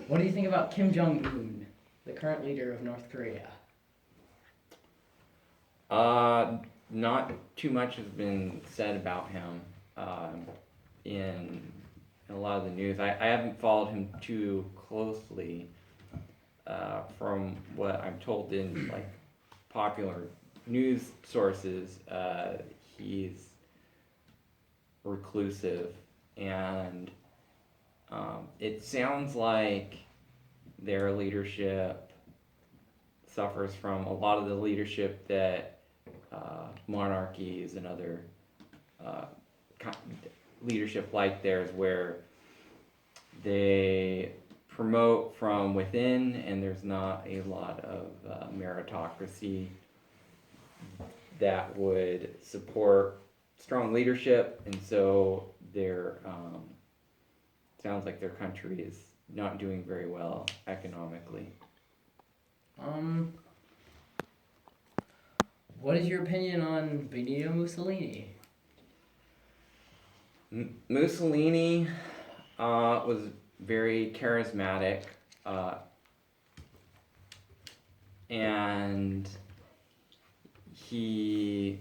What do you think about Kim Jong Un, the current leader of North Korea? Uh, Not too much has been said about him in a lot of the news. I haven't followed him too closely. From what I'm told in like popular news sources, he's reclusive, and it sounds like their leadership suffers from a lot of the leadership that monarchies and other uh, leadership like theirs, where they promote from within and there's not a lot of meritocracy that would support strong leadership, and so their sounds like their country is not doing very well economically. Um, what is your opinion on Benito Mussolini? Mussolini was very charismatic, uh, and he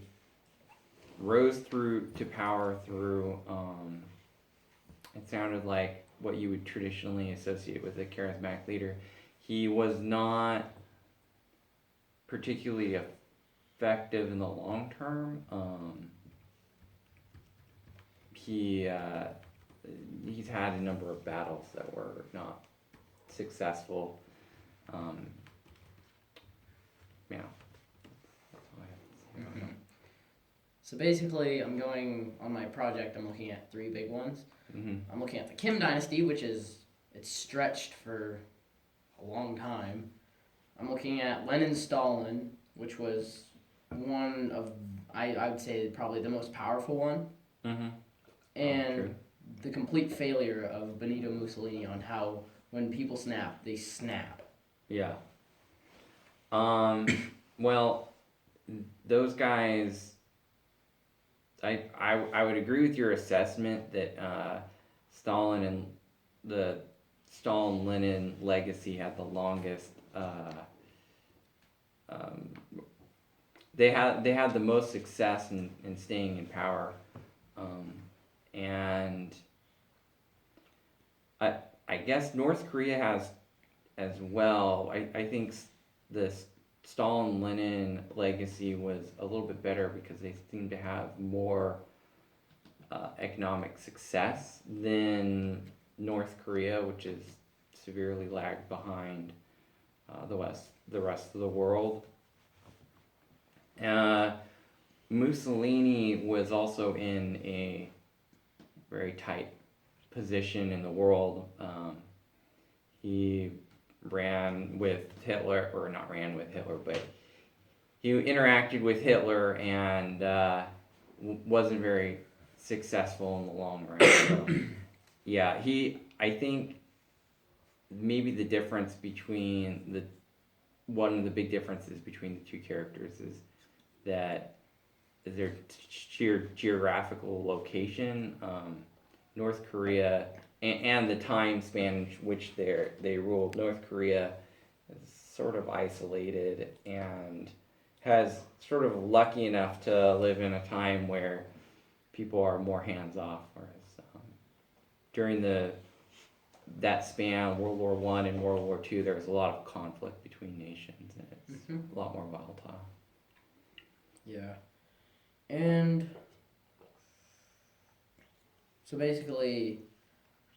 rose through to power through. It sounded like what you would traditionally associate with a charismatic leader. He was not particularly effective in the long term. He he's had a number of battles that were not successful. Um, yeah. Mm-hmm. So basically, I'm going on my project. I'm looking at three big ones. Mm-hmm. I'm looking at the Kim Dynasty, which is it's stretched for a long time. I'm looking at Lenin Stalin, which was one of I would say probably the most powerful one, Mm-hmm. and the complete failure of Benito Mussolini on how when people snap, they snap. Yeah. Well, those guys, I would agree with your assessment that Stalin and the Stalin Lenin legacy had the longest. Um, they had the most success in staying in power, um, and I I guess North Korea has as well. I think the Stalin Lenin legacy was a little bit better because they seem to have more economic success than North Korea, which is severely lagged behind the rest of the world. Uh, Mussolini was also in a very tight position in the world. He ran with Hitler, or not ran with Hitler, but he interacted with Hitler and wasn't very successful in the long run. So, yeah, I think maybe the difference between one of the big differences between the two characters is that their sheer geographical location. North Korea and the time span in which they ruled. North Korea is sort of isolated and has sort of lucky enough to live in a time where people are more hands off, whereas during that span, World War One and World War Two, there was a lot of conflict between nations, and it's a lot more volatile. Yeah. And so basically,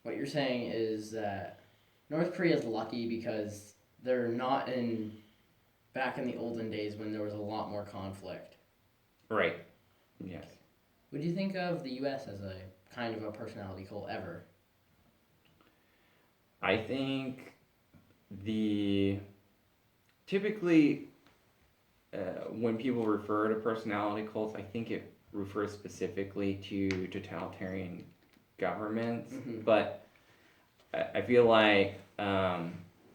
what you're saying is that North Korea is lucky because they're not in back in the olden days when there was a lot more conflict. Right. Yes. Would you think of the U.S. as a kind of a personality cult ever? I think the typically when people refer to personality cults, I think it refers specifically to totalitarian governments. Mm-hmm. But I feel like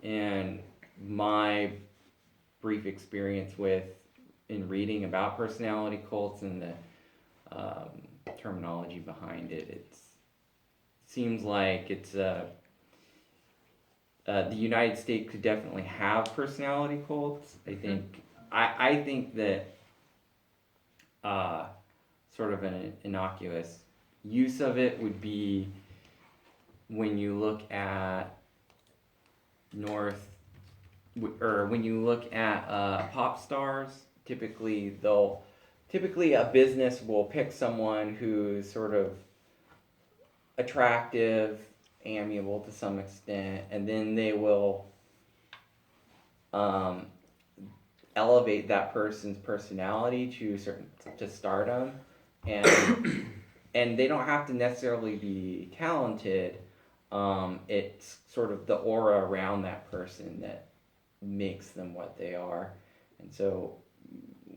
in my brief experience in reading about personality cults and the terminology behind it, it seems like it's the United States could definitely have personality cults. I think that uh, sort of an innocuous use of it would be when you look at North or when you look at pop stars. Typically a business will pick someone who's sort of attractive, amiable to some extent, and then they will um, elevate that person's personality to stardom, and and they don't have to necessarily be talented. It's sort of the aura around that person that makes them what they are, and so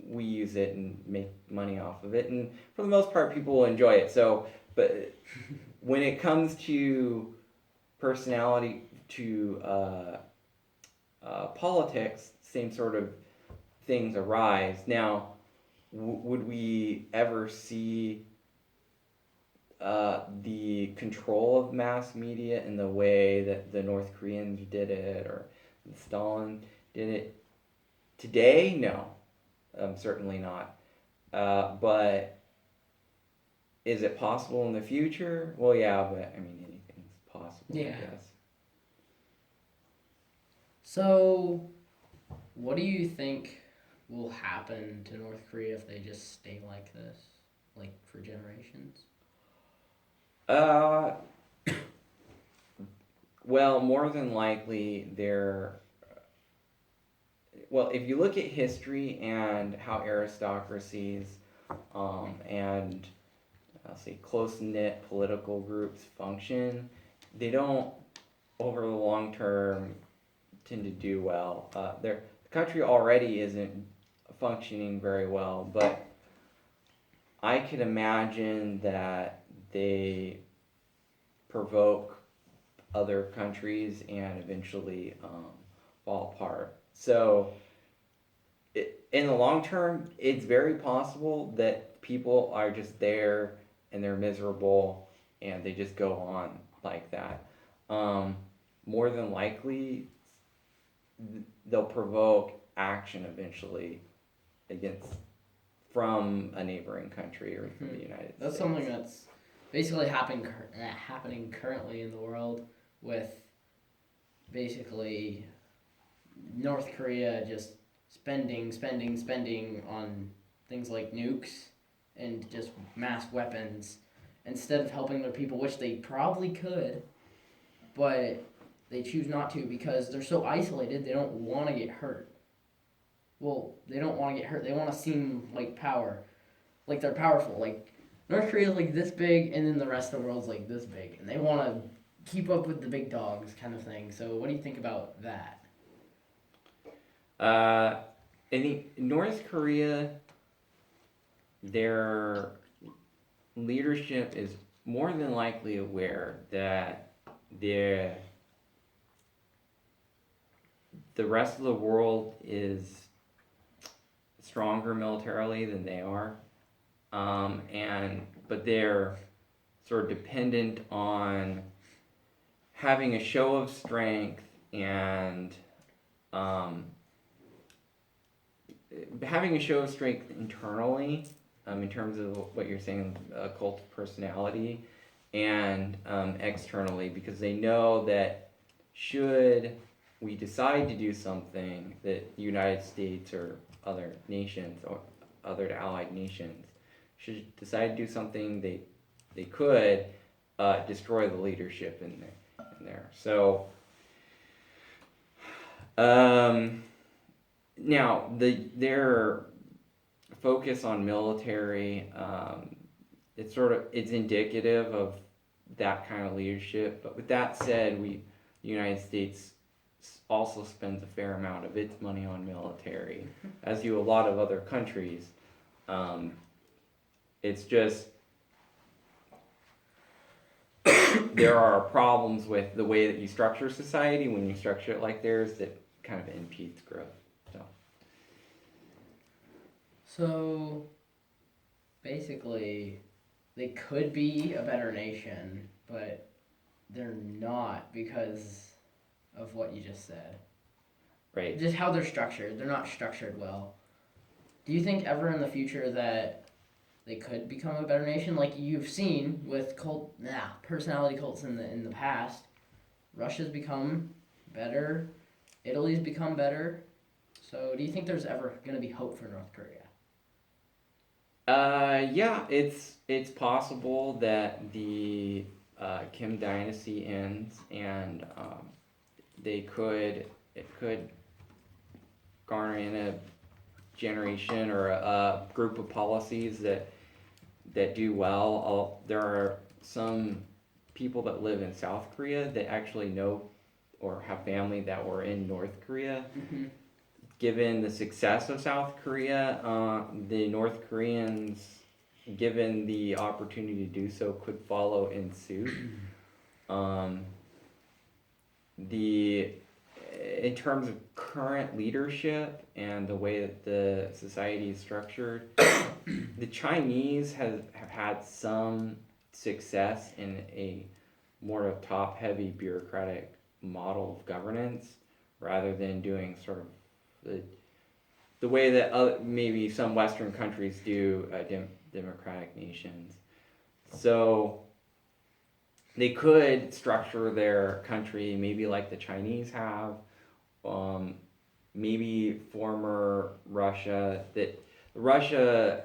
we use it and make money off of it, and for the most part, people will enjoy it. So, but when it comes to personality to politics, same sort of things arise. Now, would we ever see the control of mass media in the way that the North Koreans did it or Stalin did it today? No, certainly not. But is it possible in the future? Well, yeah, but I mean, anything's possible, Yeah. I guess. So, what do you think will happen to North Korea if they just stay like this, like for generations? Uh, well, more than likely, well, if you look at history and how aristocracies and I'll say close knit political groups function, they don't, over the long term, tend to do well. The country already isn't functioning very well, but I could imagine that they provoke other countries and eventually fall apart. So, in the long term, it's very possible that people are just there and they're miserable and they just go on like that. Um, More than likely, they'll provoke action eventually against from a neighboring country or from the United That's States. something that's basically happening currently in the world with basically North Korea just spending on things like nukes and just mass weapons instead of helping their people, which they probably could, but they choose not to because they're so isolated. They don't want to get hurt. Well, they don't want to get hurt. They want to seem like like they're powerful. Like North Korea is like this big, and then the rest of the world's like this big, and they want to keep up with the big dogs, kind of thing. So, what do you think about that? I think North Korea, their leadership is more than likely aware that the the rest of the world is stronger militarily than they are, and but they're sort of dependent on having a show of strength and um, having a show of strength internally, in terms of what you're saying, cult of personality, and externally, because they know that should we decide to do something, that the United States or other nations or other allied nations should decide to do something, they could destroy the leadership in there. So now their focus on military, it's indicative of that kind of leadership. But with that said, the United States also spends a fair amount of its money on military, as do a lot of other countries. It's just there are problems with the way that you structure society when you structure it like theirs that kind of impedes growth. So, basically, they could be a better nation, but they're not because of what you just said. right? Just how they're structured. They're not structured well. Do you think ever in the future that they could become a better nation, like you've seen with personality cults in the past? Russia's become better. Italy's become better. So, do you think there's ever going to be hope for North Korea? Yeah, it's possible that the Kim dynasty ends, and it could garner in a generation or a group of policies that do well. There are some people that live in South Korea that actually know or have family that were in North Korea. Mm-hmm. Given the success of South Korea, the North Koreans, given the opportunity to do so, could follow in suit. The In terms of current leadership and the way that the society is structured, the Chinese have had some success in a more of top-heavy bureaucratic model of governance rather than doing sort of the way that maybe some Western countries do democratic nations. So they could structure their country maybe like the Chinese have, maybe former Russia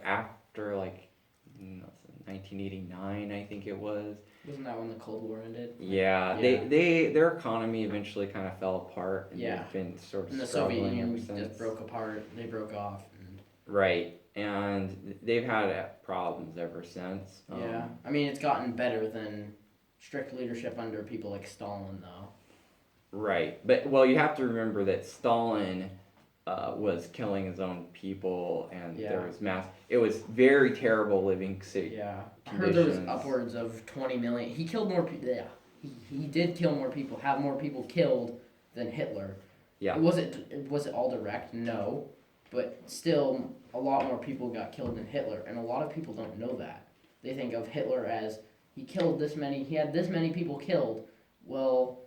after like 1989, I think it was. Wasn't that when the Cold War ended? Yeah, Yeah. their economy eventually kind of fell apart, and Yeah. they've been sort of And the Soviet struggling ever Union since. just broke apart. They broke off. And Right, and they've had problems ever since. yeah. I mean, it's gotten better than strict leadership under people like Stalin, though. Right, but well, you have to remember that Stalin was killing his own people, and there Yeah. was It was very terrible living Yeah. I heard there was conditions. upwards of 20 million. He killed more people. Yeah. He did kill more people, have more people killed than Hitler. Yeah. Was it all direct? No. But still, a lot more people got killed than Hitler, and a lot of people don't know that. They think of Hitler as he had this many people killed. Well,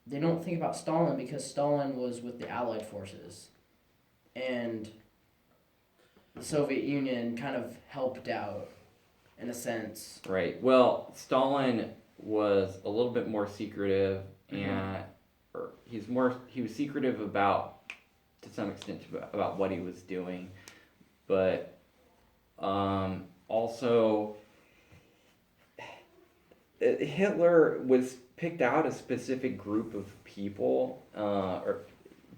they don't think about Stalin because Stalin was with the Allied forces. And the Soviet Union kind of helped out in a sense. Right. Well, Stalin was a little bit more secretive, and he was secretive about, to some extent, about what he was doing, but also Hitler was picked out a specific group of people, or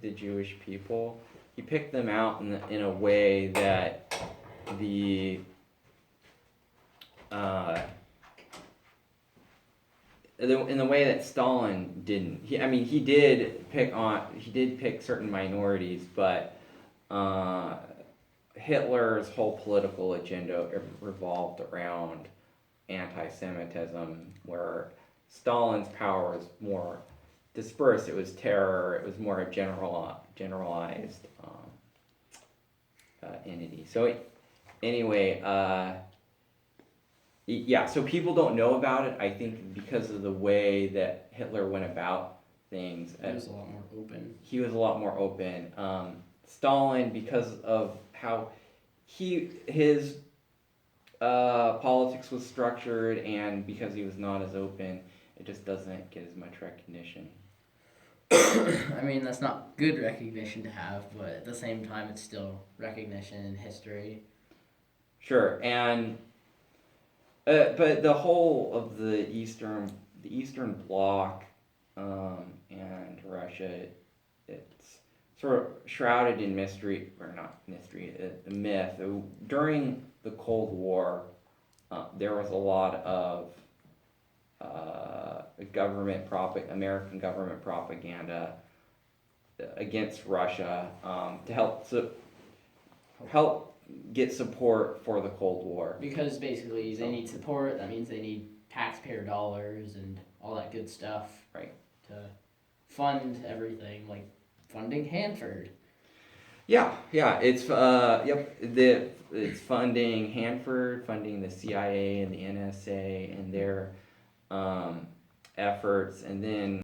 the Jewish people. He picked them out in a way that in the way that Stalin didn't. He did pick certain minorities, but Hitler's whole political agenda revolved around anti-Semitism, where Stalin's power was more dispersed. It was terror. It was more a generalized entity. So anyway, yeah. So people don't know about it. I think because of the way that Hitler went about things. He was a lot more open. He was a lot more open. Stalin, because of how his politics was structured, and because he was not as open, it just doesn't get as much recognition. I mean, that's not good recognition to have, but at the same time, it's still recognition in history. Sure, and but the whole of the Eastern Bloc and Russia, it's sort of shrouded in mystery, or not mystery, a myth. During the Cold War, there was a lot of American government propaganda against Russia to help get support for the Cold War. Because basically they need support, that means they need taxpayer dollars and all that good stuff. Right. To fund everything, like funding Hanford. Yeah, it's it's funding Hanford, funding the CIA and the NSA and their efforts, and then